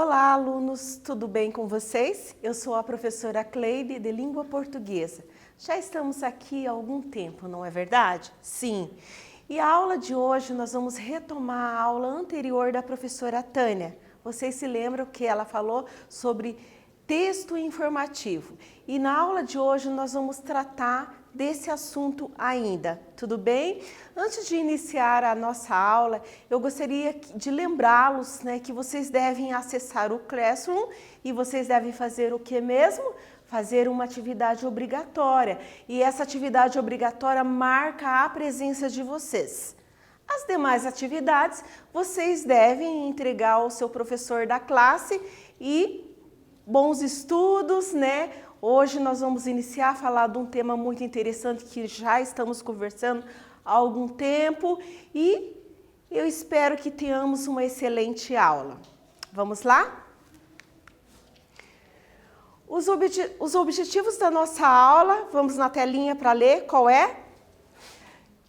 Olá, alunos, tudo bem com vocês? Eu sou a professora Cleide, de Língua Portuguesa. Já estamos aqui há algum tempo, não é verdade? Sim. E a aula de hoje nós vamos retomar a aula anterior da professora Tânia. Vocês se lembram que ela falou sobre texto informativo. E na aula de hoje nós vamos tratar desse assunto ainda, tudo bem? Antes de iniciar a nossa aula, eu gostaria de lembrá-los, que vocês devem acessar o Classroom e vocês devem fazer o que mesmo? Fazer uma atividade obrigatória. E essa atividade obrigatória marca a presença de vocês. As demais atividades, vocês devem entregar ao seu professor da classe e bons estudos, Hoje nós vamos iniciar a falar de um tema muito interessante que já estamos conversando há algum tempo e eu espero que tenhamos uma excelente aula. Vamos lá? Os objetivos da nossa aula, vamos na telinha para ler, qual é?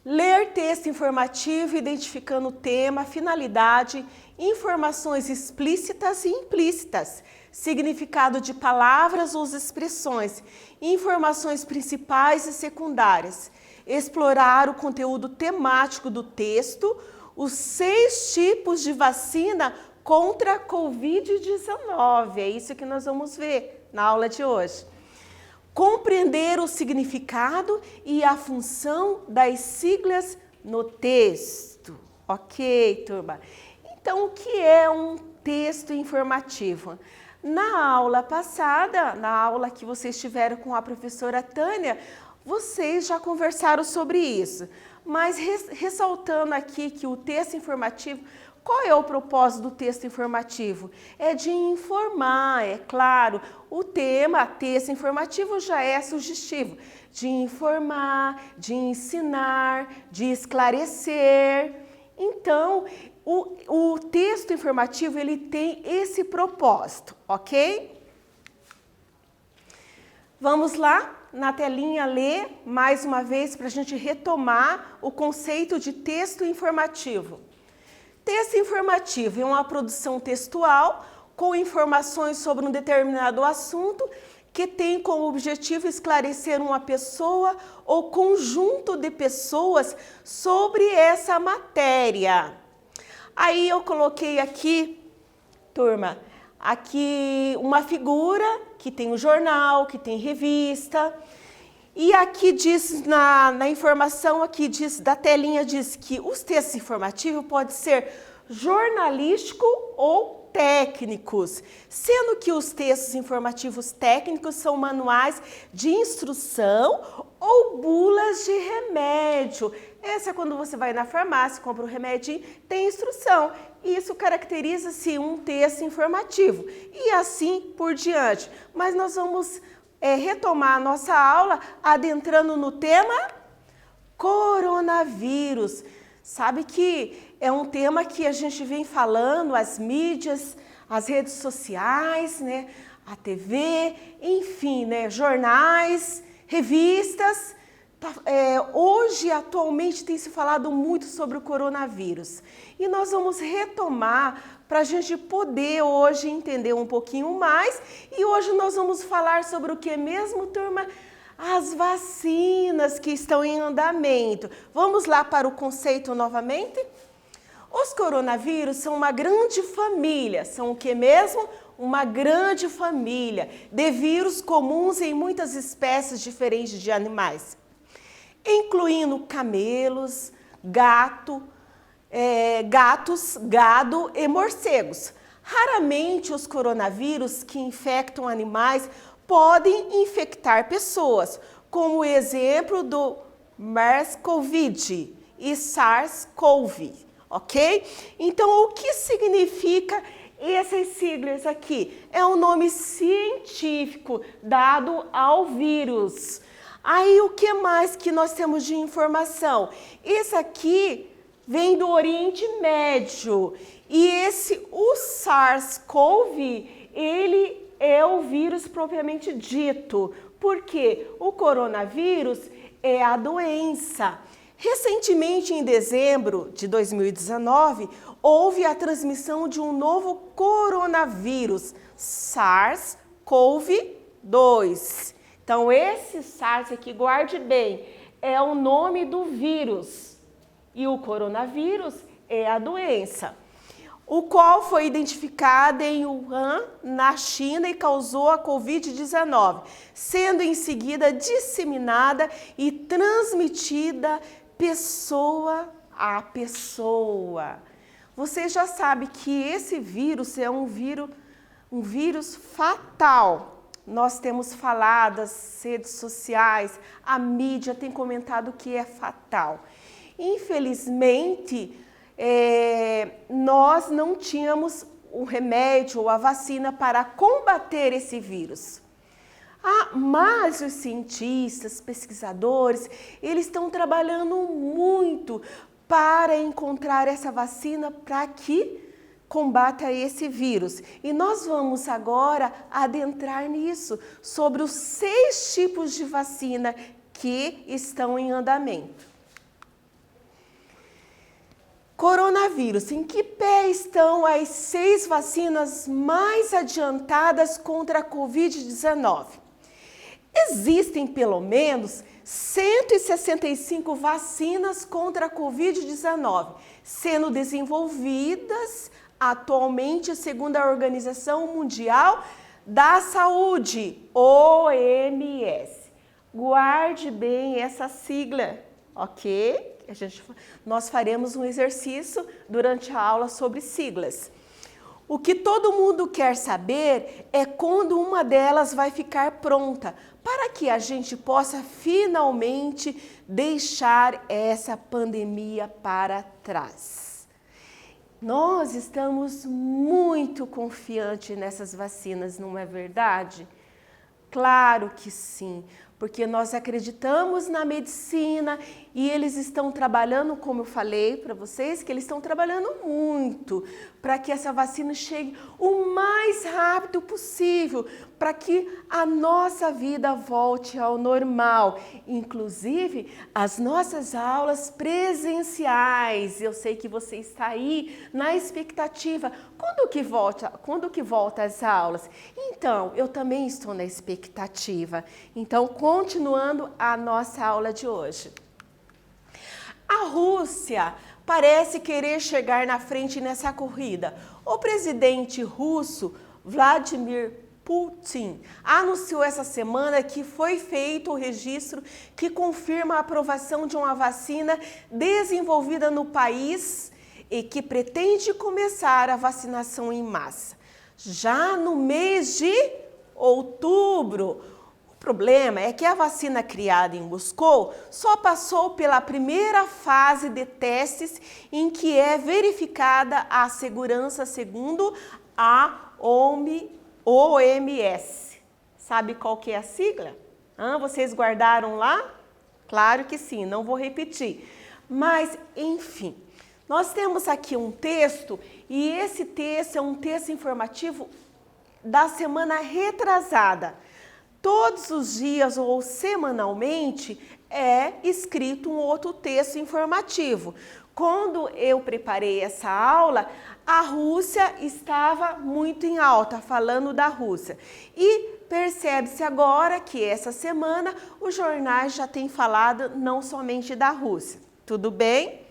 Ler texto informativo, identificando o tema, finalidade, informações explícitas e implícitas, significado de palavras ou expressões, informações principais e secundárias, explorar o conteúdo temático do texto, os 6 tipos de vacina contra a Covid-19, é isso que nós vamos ver na aula de hoje. Compreender o significado e a função das siglas no texto. Ok, turma? Então, o que é um texto informativo? Na aula passada, na aula que vocês tiveram com a professora Tânia, vocês já conversaram sobre isso. Mas ressaltando aqui que o texto informativo, qual é o propósito do texto informativo? É de informar, é claro. O tema, texto informativo, já é sugestivo. De informar, de ensinar, de esclarecer. Então, o texto informativo, ele tem esse propósito, ok? Vamos lá, na telinha, ler mais uma vez para a gente retomar o conceito de texto informativo. Texto informativo é uma produção textual com informações sobre um determinado assunto que tem como objetivo esclarecer uma pessoa ou conjunto de pessoas sobre essa matéria. Aí eu coloquei aqui, turma, aqui uma figura que tem um jornal, que tem revista. E aqui diz, na informação aqui diz, da telinha, diz que os textos informativos podem ser jornalísticos ou técnicos, sendo que os textos informativos técnicos são manuais de instrução ou bulas de remédio. Essa é quando você vai na farmácia, compra um remédio, tem instrução. Isso caracteriza-se um texto informativo e assim por diante. Mas nós vamos retomar a nossa aula adentrando no tema coronavírus. Sabe que é um tema que a gente vem falando, as mídias, as redes sociais, a TV, enfim, jornais, revistas. Hoje, atualmente, tem se falado muito sobre o coronavírus. E nós vamos retomar para a gente poder hoje entender um pouquinho mais. E hoje nós vamos falar sobre o que mesmo, turma? As vacinas que estão em andamento. Vamos lá para o conceito novamente? Os coronavírus são uma grande família. São o que mesmo? Uma grande família de vírus comuns em muitas espécies diferentes de animais, incluindo camelos, gatos, gado e morcegos. Raramente os coronavírus que infectam animais podem infectar pessoas, como o exemplo do MERS-CoV e SARS-CoV, ok? Então, o que significa essas siglas aqui? É um nome científico dado ao vírus. Aí, o que mais que nós temos de informação? Esse aqui vem do Oriente Médio e o SARS-CoV, ele é o vírus propriamente dito, porque o coronavírus é a doença. Recentemente, em dezembro de 2019, houve a transmissão de um novo coronavírus, SARS-CoV-2. Então, esse SARS aqui, guarde bem, é o nome do vírus e o coronavírus é a doença, o qual foi identificado em Wuhan, na China, e causou a Covid-19, sendo em seguida disseminada e transmitida pessoa a pessoa. Você já sabe que esse vírus é um vírus fatal. Nós temos falado, as redes sociais, a mídia tem comentado que é fatal. Infelizmente, nós não tínhamos o remédio ou a vacina para combater esse vírus. Mas os cientistas, pesquisadores, eles estão trabalhando muito para encontrar essa vacina para que combata esse vírus. E nós vamos agora adentrar nisso, sobre os 6 tipos de vacina que estão em andamento. Coronavírus. Em que pé estão as 6 vacinas mais adiantadas contra a Covid-19? Existem pelo menos 165 vacinas contra a Covid-19, sendo desenvolvidas atualmente segundo a Organização Mundial da Saúde, OMS. Guarde bem essa sigla, ok? Nós faremos um exercício durante a aula sobre siglas. O que todo mundo quer saber é quando uma delas vai ficar pronta, para que a gente possa finalmente deixar essa pandemia para trás. Nós estamos muito confiantes nessas vacinas, não é verdade? Claro que sim, porque nós acreditamos na medicina e eles estão trabalhando, como eu falei para vocês, que eles estão trabalhando muito para que essa vacina chegue o mais rápido possível, para que a nossa vida volte ao normal, inclusive as nossas aulas presenciais. Eu sei que você está aí na expectativa. Quando que volta as aulas? Então, eu também estou na expectativa. Então, continuando a nossa aula de hoje. A Rússia parece querer chegar na frente nessa corrida. O presidente russo, Vladimir Putin, anunciou essa semana que foi feito o registro que confirma a aprovação de uma vacina desenvolvida no país e que pretende começar a vacinação em massa já no mês de outubro. O problema é que a vacina criada em Moscou só passou pela primeira fase de testes em que é verificada a segurança segundo a OMS. Sabe qual que é a sigla? Vocês guardaram lá? Claro que sim, não vou repetir. Mas, enfim, nós temos aqui um texto e esse texto é um texto informativo da semana retrasada. Todos os dias ou semanalmente é escrito um outro texto informativo. Quando eu preparei essa aula, a Rússia estava muito em alta, falando da Rússia. E percebe-se agora que essa semana os jornais já têm falado não somente da Rússia. Tudo bem?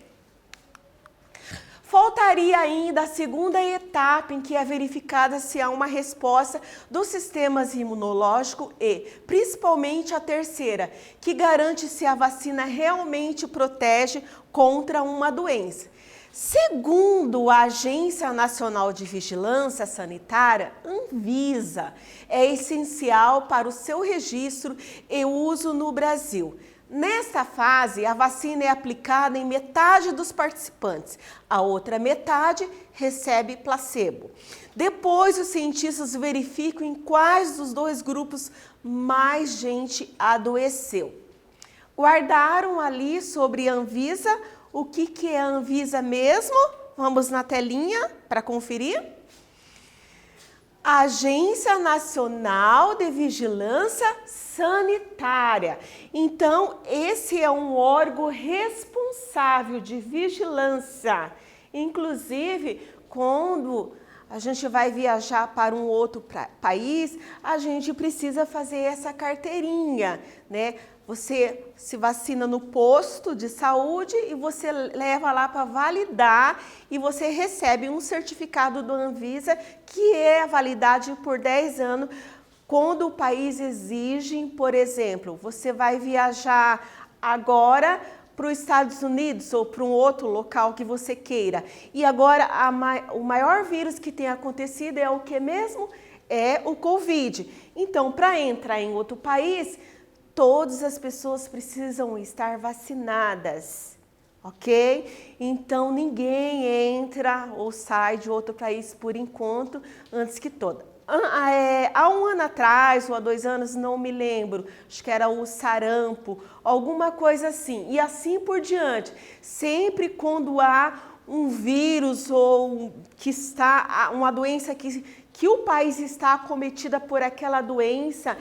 Faltaria ainda a segunda etapa em que é verificada se há uma resposta dos sistemas imunológico e, principalmente, a terceira, que garante se a vacina realmente protege contra uma doença. Segundo a Agência Nacional de Vigilância Sanitária, Anvisa, é essencial para o seu registro e uso no Brasil. Nesta fase, a vacina é aplicada em metade dos participantes, a outra metade recebe placebo. Depois, os cientistas verificam em quais dos 2 grupos mais gente adoeceu. Guardaram ali sobre a Anvisa. O que é a Anvisa mesmo? Vamos na telinha para conferir. Agência Nacional de Vigilância Sanitária. Então, esse é um órgão responsável de vigilância. Inclusive, quando a gente vai viajar para um outro país, a gente precisa fazer essa carteirinha, né? Você se vacina no posto de saúde e você leva lá para validar e você recebe um certificado do Anvisa, que é a validade por 10 anos, quando o país exige, por exemplo, você vai viajar agora para os Estados Unidos ou para um outro local que você queira. E agora o maior vírus que tem acontecido é o que mesmo? É o Covid. Então, para entrar em outro país, todas as pessoas precisam estar vacinadas, ok? Então, ninguém entra ou sai de outro país por enquanto, antes que toda. Há um ano atrás, ou há 2 anos, não me lembro, acho que era o sarampo, alguma coisa assim, e assim por diante. Sempre quando há um vírus ou que está uma doença que o país está acometida por aquela doença,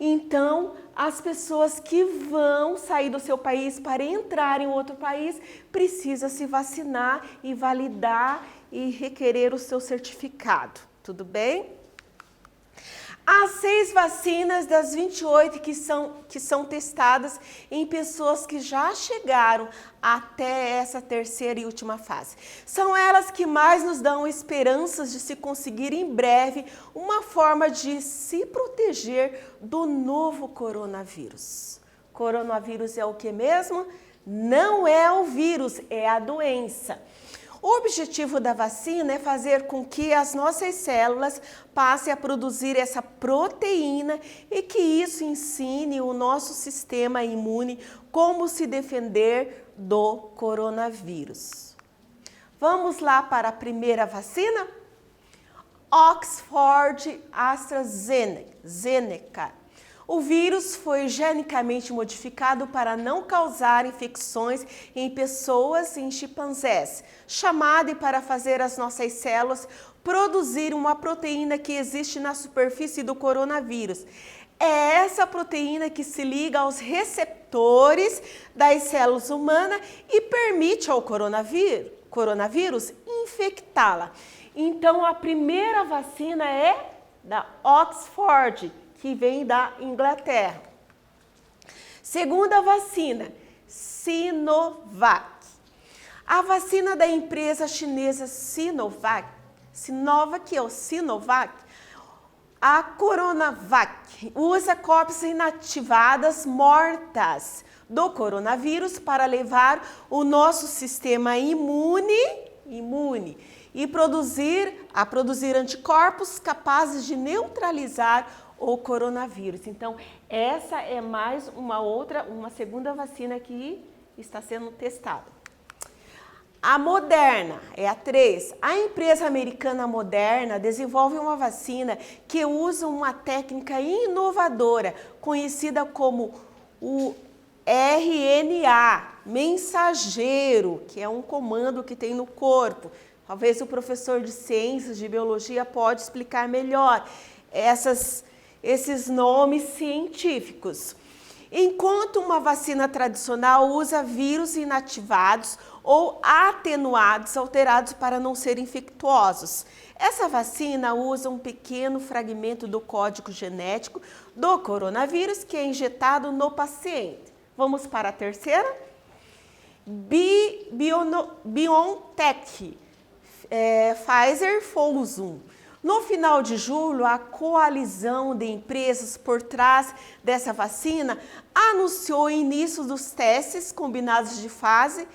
então as pessoas que vão sair do seu país para entrar em outro país precisam se vacinar e validar e requerer o seu certificado, tudo bem? Há 6 vacinas das 28 que são testadas em pessoas que já chegaram até essa terceira e última fase. São elas que mais nos dão esperanças de se conseguir em breve uma forma de se proteger do novo coronavírus. Coronavírus é o que mesmo? Não é o vírus, é a doença. O objetivo da vacina é fazer com que as nossas células passem a produzir essa proteína e que isso ensine o nosso sistema imune como se defender do coronavírus. Vamos lá para a primeira vacina? Oxford AstraZeneca. O vírus foi geneticamente modificado para não causar infecções em pessoas e em chimpanzés, chamado para fazer as nossas células produzir uma proteína que existe na superfície do coronavírus. É essa proteína que se liga aos receptores das células humanas e permite ao coronavírus infectá-la. Então, a primeira vacina é da Oxford, que vem da Inglaterra. Segunda vacina, Sinovac. A vacina da empresa chinesa Sinovac, a Coronavac, usa cópias inativadas mortas do coronavírus para levar o nosso sistema imune e produzir anticorpos capazes de neutralizar o coronavírus. Então, essa é mais uma segunda vacina que está sendo testada. A Moderna é a 3. A empresa americana Moderna desenvolve uma vacina que usa uma técnica inovadora, conhecida como o RNA mensageiro, que é um comando que tem no corpo. Talvez o professor de ciências, de biologia, pode explicar melhor esses nomes científicos. Enquanto uma vacina tradicional usa vírus inativados ou atenuados, alterados para não serem infectuosos. Essa vacina usa um pequeno fragmento do código genético do coronavírus que é injetado no paciente. Vamos para a terceira? BioNTech, Pfizer Fosun. No final de julho, a coalizão de empresas por trás dessa vacina anunciou o início dos testes combinados de fase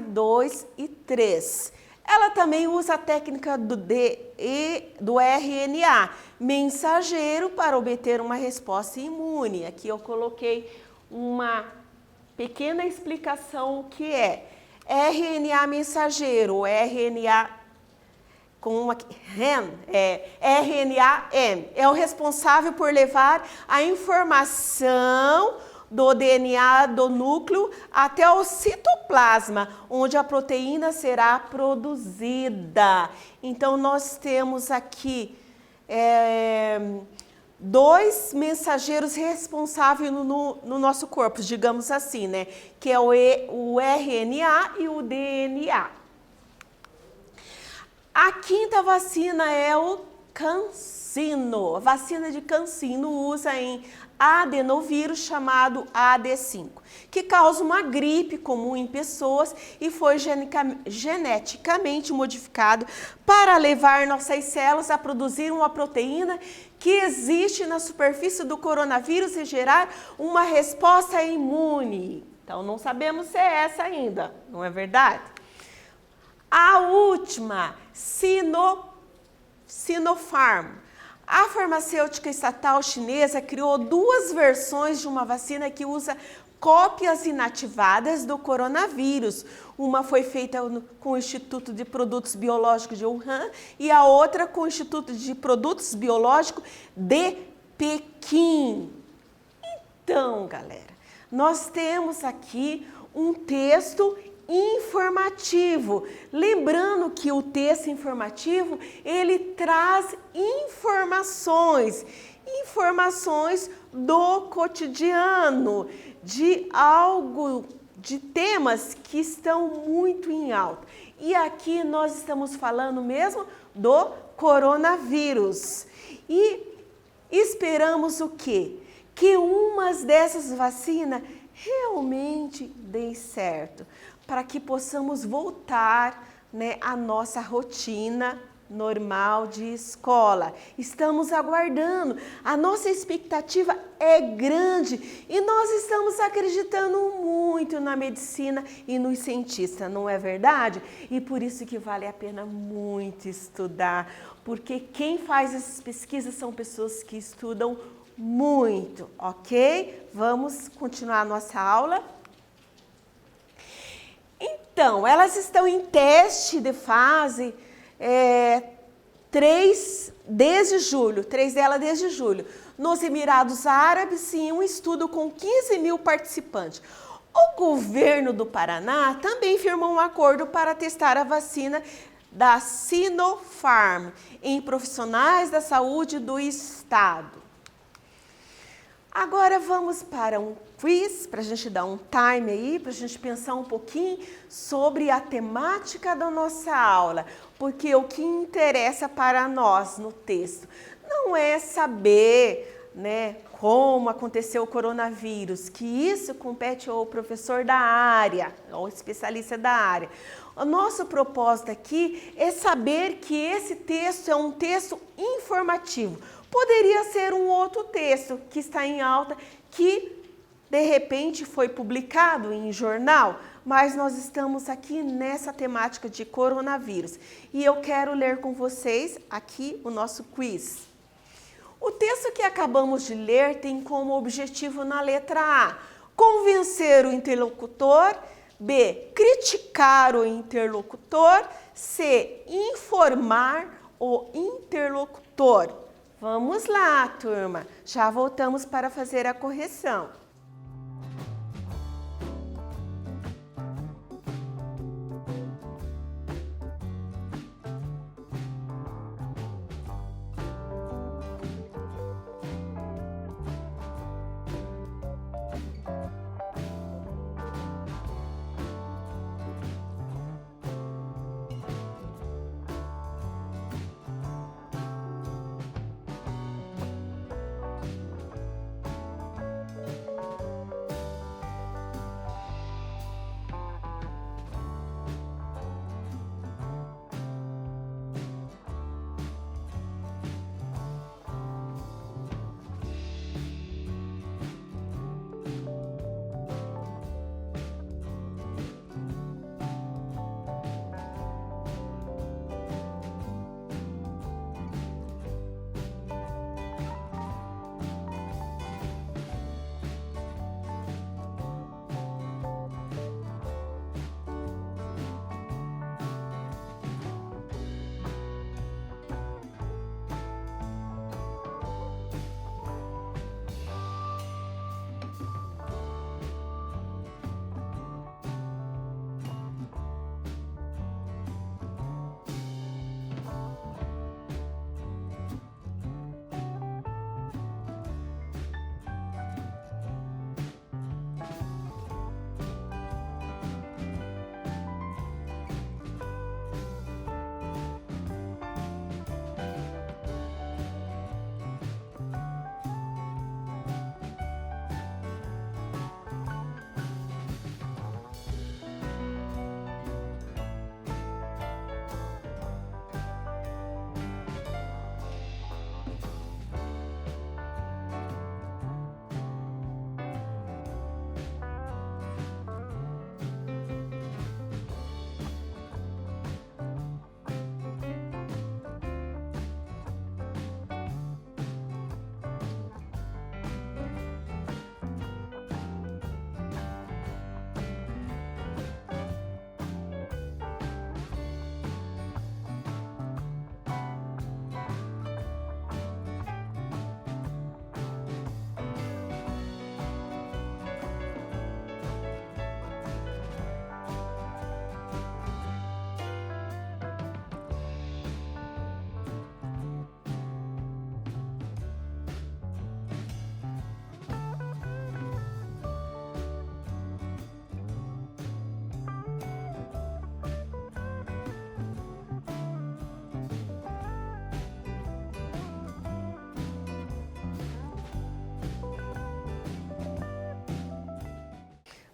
2 e 3. Ela também usa a técnica do RNA mensageiro para obter uma resposta imune. Aqui eu coloquei uma pequena explicação o que é RNA mensageiro, RNA com uma RNA-M, é o responsável por levar a informação do DNA do núcleo até o citoplasma, onde a proteína será produzida. Então, nós temos aqui dois mensageiros responsáveis no nosso corpo, digamos assim, né? Que é o RNA e o DNA. A quinta vacina é o CanSino. A vacina de CanSino usa em adenovírus chamado AD5, que causa uma gripe comum em pessoas e foi geneticamente modificado para levar nossas células a produzir uma proteína que existe na superfície do coronavírus e gerar uma resposta imune. Então, não sabemos se é essa ainda, não é verdade? A última, Sinopharm. A farmacêutica estatal chinesa criou duas versões de uma vacina que usa cópias inativadas do coronavírus. Uma foi feita com o Instituto de Produtos Biológicos de Wuhan e a outra com o Instituto de Produtos Biológicos de Pequim. Então, galera, nós temos aqui um texto informativo. Lembrando que o texto informativo, ele traz informações do cotidiano, de algo, de temas que estão muito em alta. E aqui nós estamos falando mesmo do coronavírus. E esperamos o quê? Que umas dessas vacinas realmente dê certo, para que possamos voltar, né, à nossa rotina normal de escola. Estamos aguardando, a nossa expectativa é grande e nós estamos acreditando muito na medicina e nos cientistas, não é verdade? E por isso que vale a pena muito estudar, porque quem faz essas pesquisas são pessoas que estudam muito, ok? Vamos continuar a nossa aula. Então, elas estão em teste de fase 3 desde julho, 3 delas desde julho. Nos Emirados Árabes, em um estudo com 15 mil participantes. O governo do Paraná também firmou um acordo para testar a vacina da Sinopharm em profissionais da saúde do estado. Agora vamos para um quiz, para a gente dar um time aí, para a gente pensar um pouquinho sobre a temática da nossa aula. Porque o que interessa para nós no texto não é saber, né, como aconteceu o coronavírus, que isso compete ao professor da área, ao especialista da área. O nosso propósito aqui é saber que esse texto é um texto informativo. Poderia ser um outro texto que está em alta, que de repente foi publicado em jornal, mas nós estamos aqui nessa temática de coronavírus. E eu quero ler com vocês aqui o nosso quiz. O texto que acabamos de ler tem como objetivo na letra A, convencer o interlocutor, B, criticar o interlocutor, C, informar o interlocutor. Vamos lá, turma. Já voltamos para fazer a correção.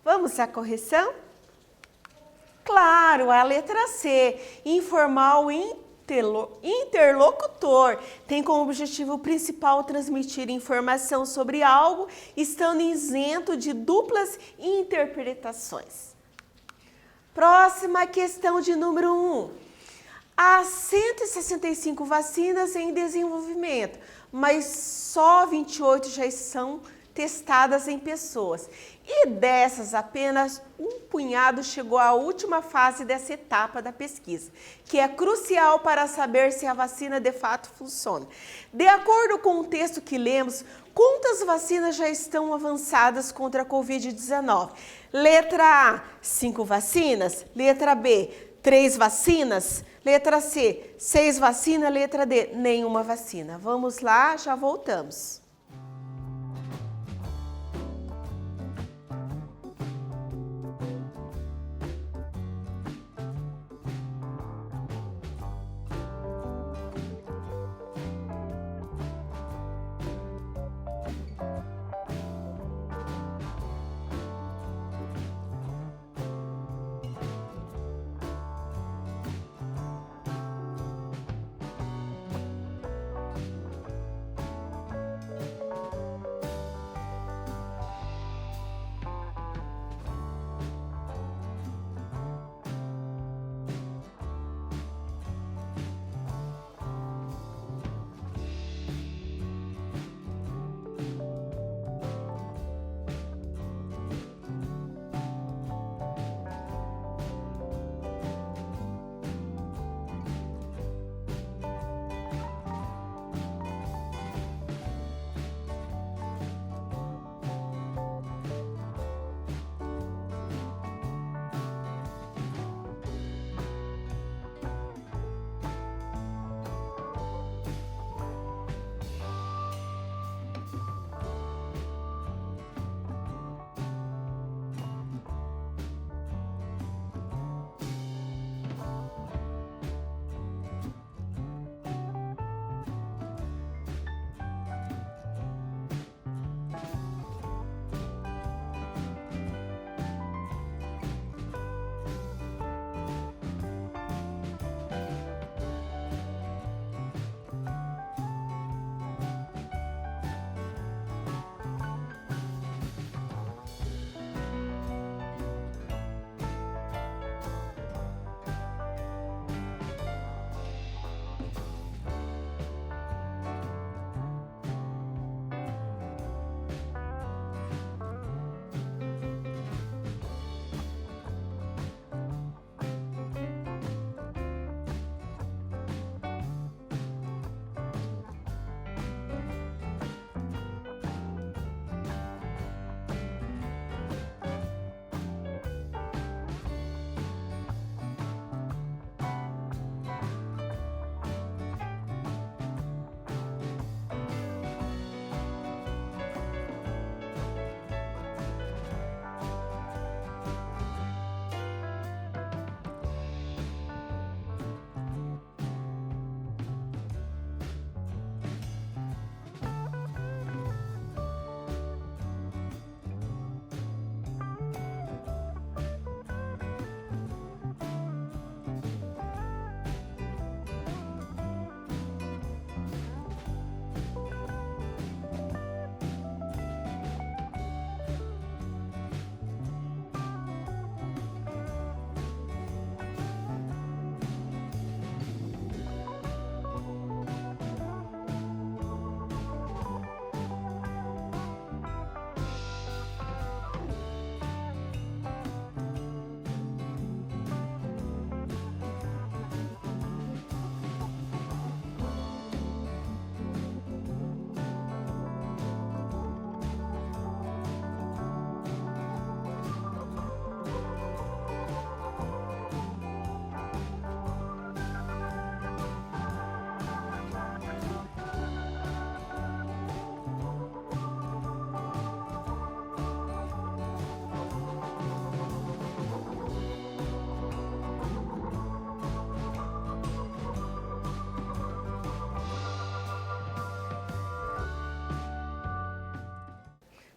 Vamos à correção? Claro, a letra C, informar o interlocutor, tem como objetivo principal transmitir informação sobre algo, estando isento de duplas interpretações. Próxima questão de número 1. Há 165 vacinas em desenvolvimento, mas só 28 já são testadas em pessoas. E dessas, apenas um punhado chegou à última fase dessa etapa da pesquisa, que é crucial para saber se a vacina de fato funciona. De acordo com o texto que lemos, quantas vacinas já estão avançadas contra a Covid-19? Letra A, 5 vacinas. Letra B, 3 vacinas. Letra C, 6 vacinas. Letra D, nenhuma vacina. Vamos lá, já voltamos.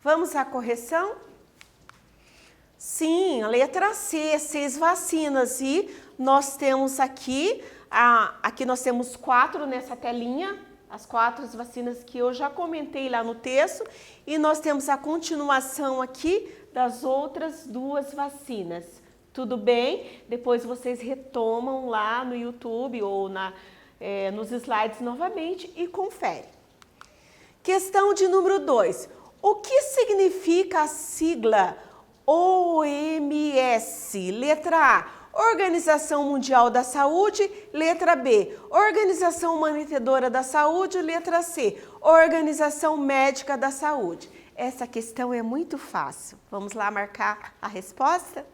Vamos à correção? Sim, a letra C, 6 vacinas. E nós temos aqui, aqui nós temos 4 nessa telinha, as 4 vacinas que eu já comentei lá no texto. E nós temos a continuação aqui das outras 2 vacinas. Tudo bem? Depois vocês retomam lá no YouTube ou nos slides novamente e conferem. Questão de número 2. O que significa a sigla OMS? Letra A, Organização Mundial da Saúde. Letra B, Organização Mantenedora da Saúde. Letra C, Organização Médica da Saúde. Essa questão é muito fácil. Vamos lá marcar a resposta?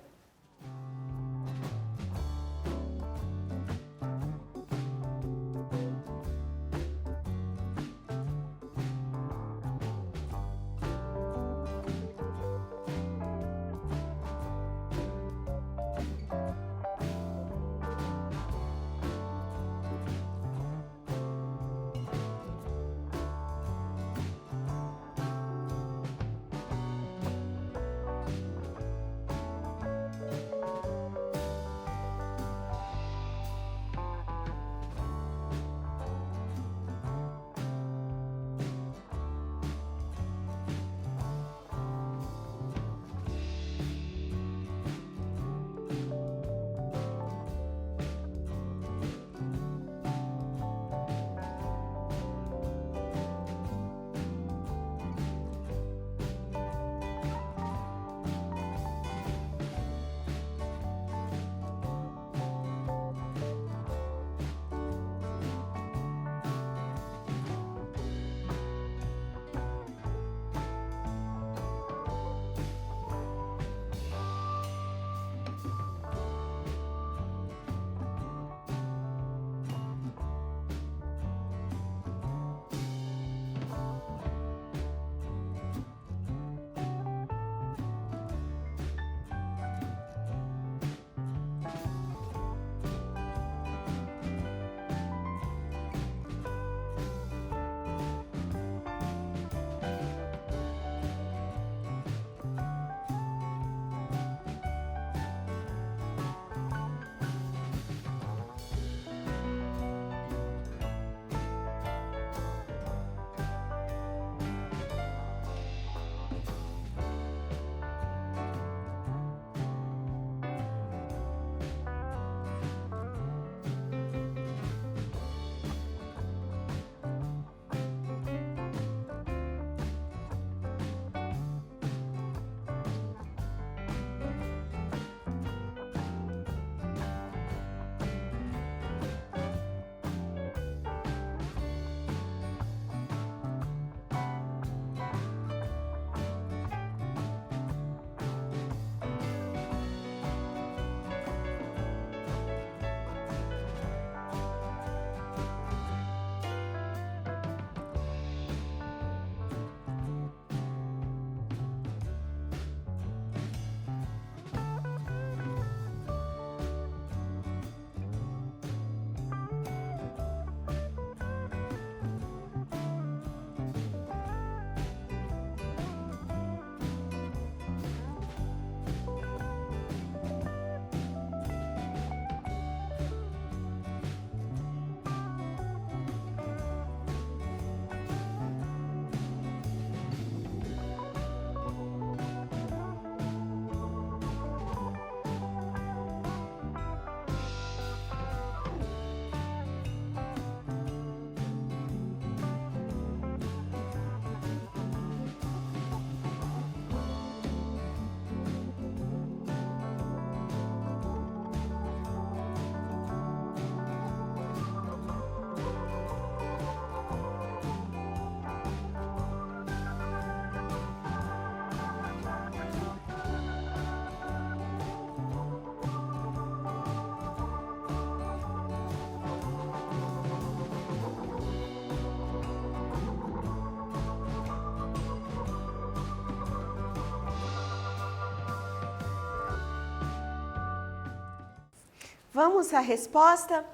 Vamos à resposta?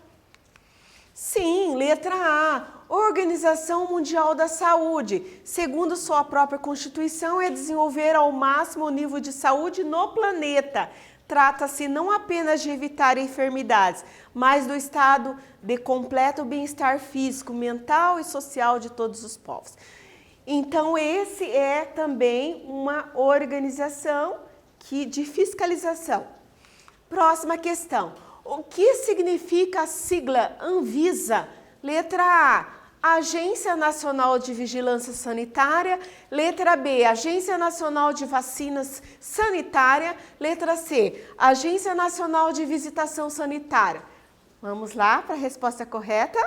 Sim, letra A. Organização Mundial da Saúde, segundo sua própria Constituição, é desenvolver ao máximo o nível de saúde no planeta. Trata-se não apenas de evitar enfermidades, mas do estado de completo bem-estar físico, mental e social de todos os povos. Então, esse é também uma organização de fiscalização. Próxima questão. O que significa a sigla Anvisa? Letra A, Agência Nacional de Vigilância Sanitária. Letra B, Agência Nacional de Vacinas Sanitária. Letra C, Agência Nacional de Visitação Sanitária. Vamos lá para a resposta correta.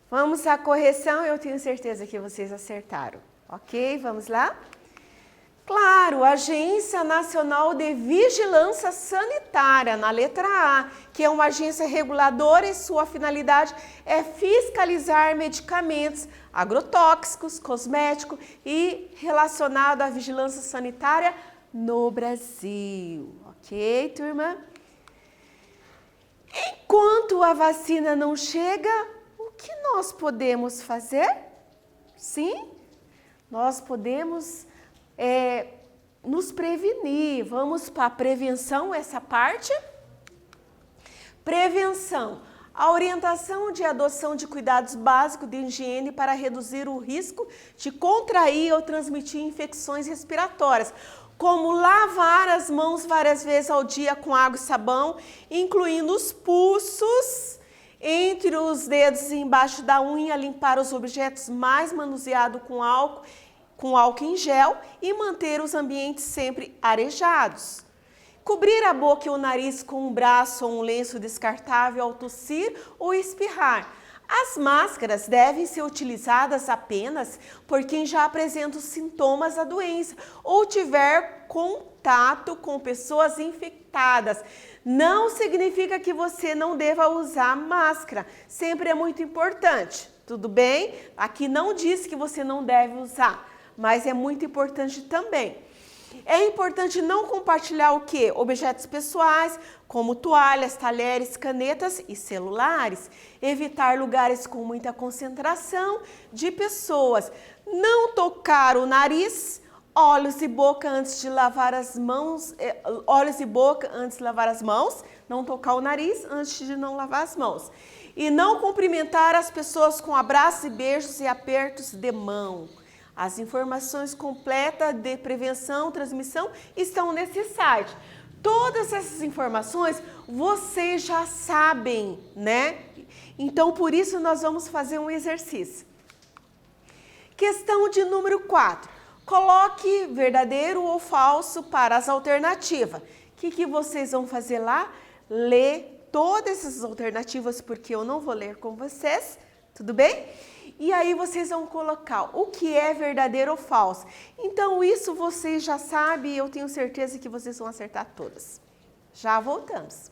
Vamos à correção, eu tenho certeza que vocês acertaram. Ok, vamos lá? Claro, Agência Nacional de Vigilância Sanitária, na letra A, que é uma agência reguladora e sua finalidade é fiscalizar medicamentos agrotóxicos, cosméticos e relacionado à vigilância sanitária no Brasil. Ok, turma? Enquanto a vacina não chega, o que nós podemos fazer? Sim, nós podemos nos prevenir. Vamos para a prevenção, essa parte. Prevenção. A orientação de adoção de cuidados básicos de higiene para reduzir o risco de contrair ou transmitir infecções respiratórias, como lavar as mãos várias vezes ao dia com água e sabão, incluindo os pulsos, entre os dedos e embaixo da unha, limpar os objetos mais manuseados com álcool em gel e manter os ambientes sempre arejados. Cobrir a boca e o nariz com um braço ou um lenço descartável ao tossir ou espirrar. As máscaras devem ser utilizadas apenas por quem já apresenta os sintomas da doença ou tiver contato com pessoas infectadas. Não significa que você não deva usar máscara. Sempre é muito importante, tudo bem? Aqui não diz que você não deve usar, mas é muito importante também. É importante não compartilhar o quê? Objetos pessoais, como toalhas, talheres, canetas e celulares. Evitar lugares com muita concentração de pessoas. Não tocar o nariz, olhos e boca antes de lavar as mãos. Olhos e boca antes de lavar as mãos. Não tocar o nariz antes de não lavar as mãos. E não cumprimentar as pessoas com abraços e beijos e apertos de mão. As informações completas de prevenção, transmissão estão nesse site. Todas essas informações vocês já sabem, né? Então, por isso, nós vamos fazer um exercício. Questão de número 4. Coloque verdadeiro ou falso para as alternativas. O que vocês vão fazer lá? Ler todas essas alternativas, porque eu não vou ler com vocês, tudo bem? E aí vocês vão colocar o que é verdadeiro ou falso. Então isso vocês já sabem e eu tenho certeza que vocês vão acertar todas. Já voltamos.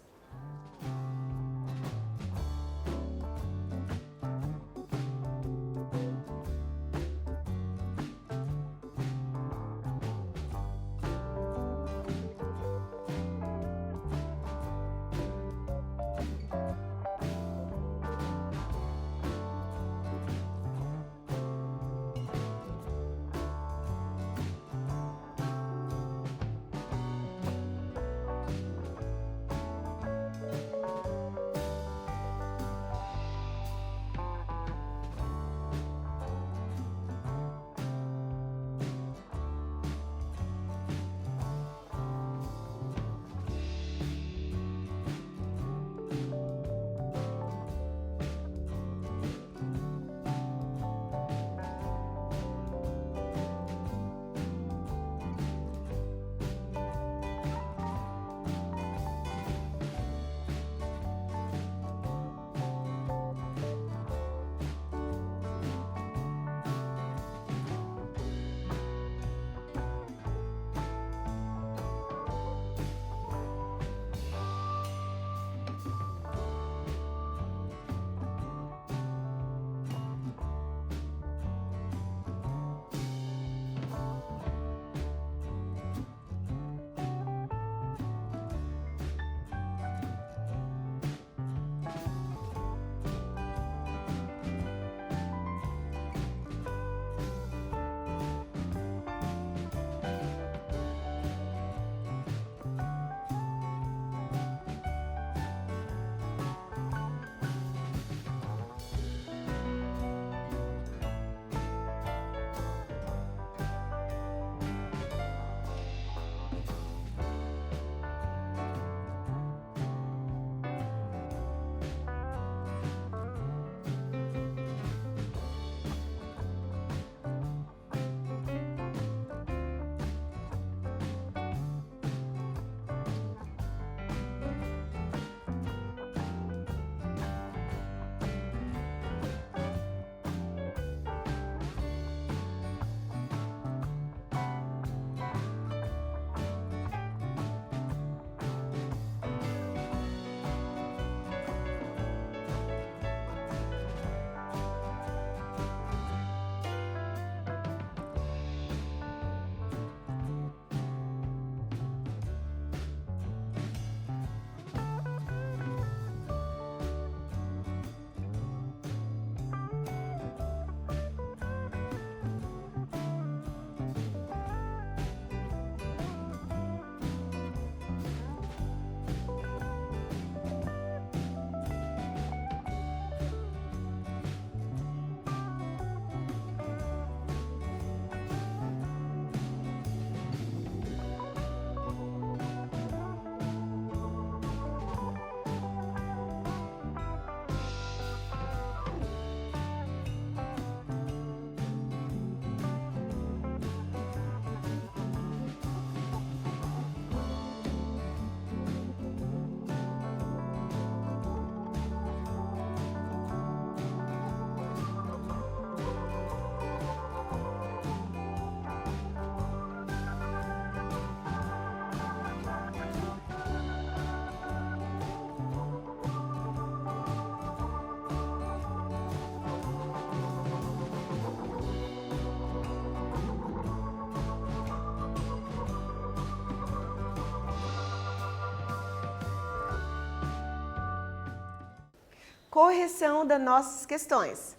correção das nossas questões.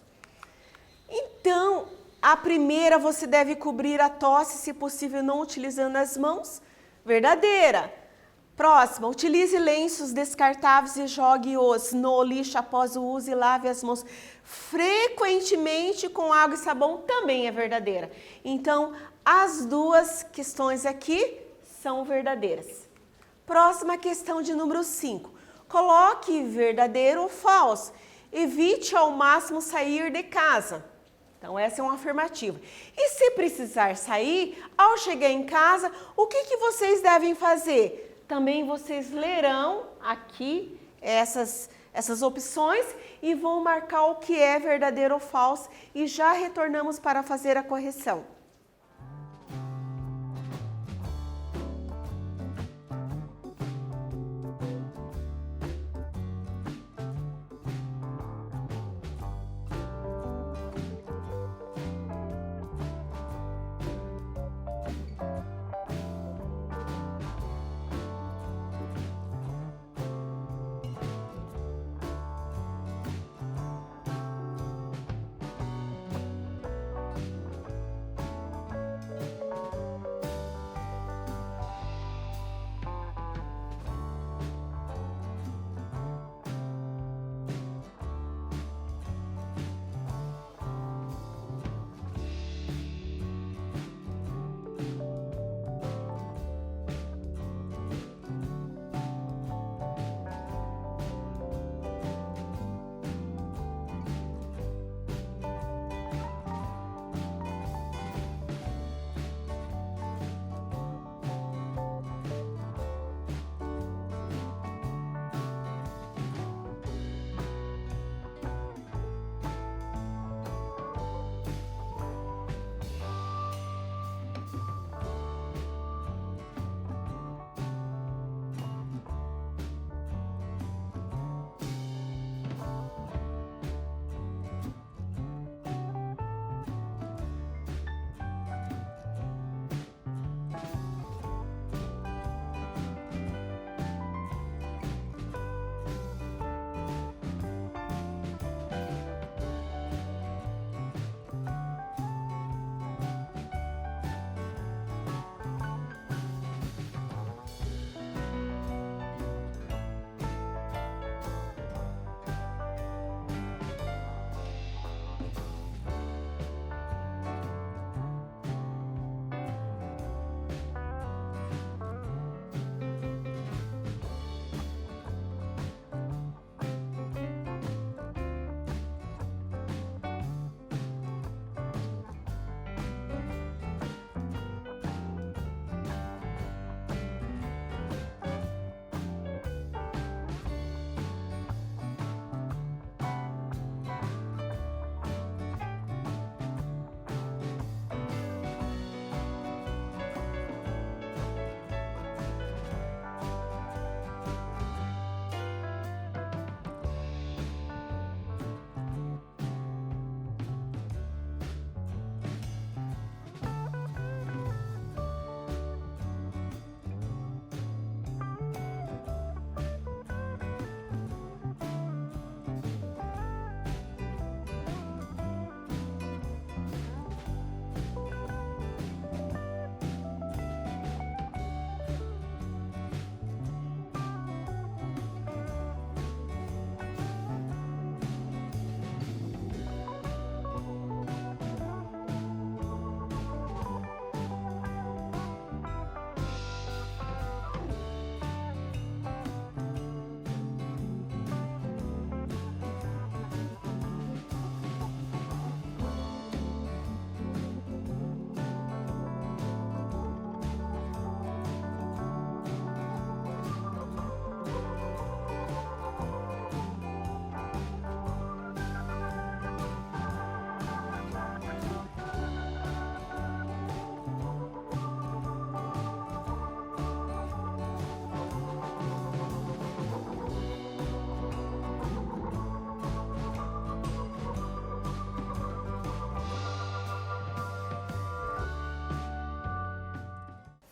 Então, a primeira, você deve cobrir a tosse, se possível, não utilizando as mãos. Verdadeira. Próxima, utilize lenços descartáveis e jogue-os no lixo após o uso e lave as mãos frequentemente com água e sabão. Também é verdadeira. Então, as duas questões aqui são verdadeiras. Próxima questão de número 5. Coloque verdadeiro ou falso. Evite ao máximo sair de casa. Então, essa é uma afirmativa. E se precisar sair, ao chegar em casa, o que vocês devem fazer? Também vocês lerão aqui essas opções e vão marcar o que é verdadeiro ou falso e já retornamos para fazer a correção.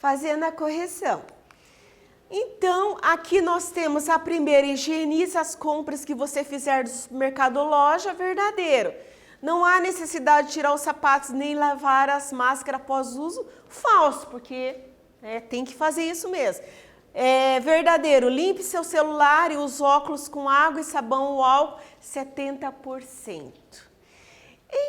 fazendo a correção. Então, Então, aqui nós temos a primeira, higienize as compras que você fizer do supermercado ou loja, verdadeiro. Não há necessidade de tirar os sapatos nem lavar as máscaras após uso, falso, porque tem que fazer isso mesmo. Verdadeiro, limpe seu celular e os óculos com água e sabão ou álcool, 70%.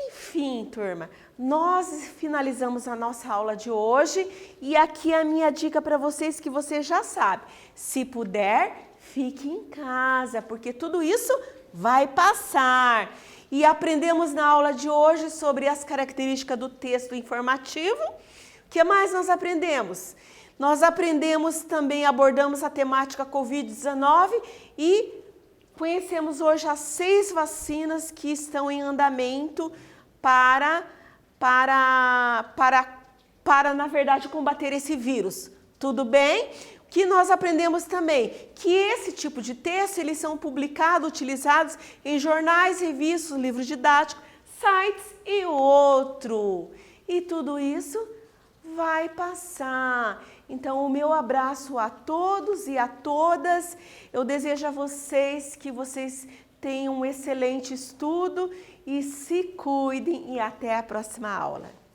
Enfim, turma, nós finalizamos a nossa aula de hoje e aqui a minha dica para vocês que você já sabe. Se puder, fique em casa, porque tudo isso vai passar. E aprendemos na aula de hoje sobre as características do texto informativo. O que mais nós aprendemos? Nós aprendemos também, abordamos a temática Covid-19 e conhecemos hoje as 6 vacinas que estão em andamento para na verdade, combater esse vírus. Tudo bem? O que nós aprendemos também? Que esse tipo de texto, eles são publicados, utilizados em jornais, revistas, livros didáticos, sites e outro. E tudo isso vai passar. Então, o meu abraço a todos e a todas. Eu desejo a vocês que vocês tenham um excelente estudo e se cuidem e até a próxima aula.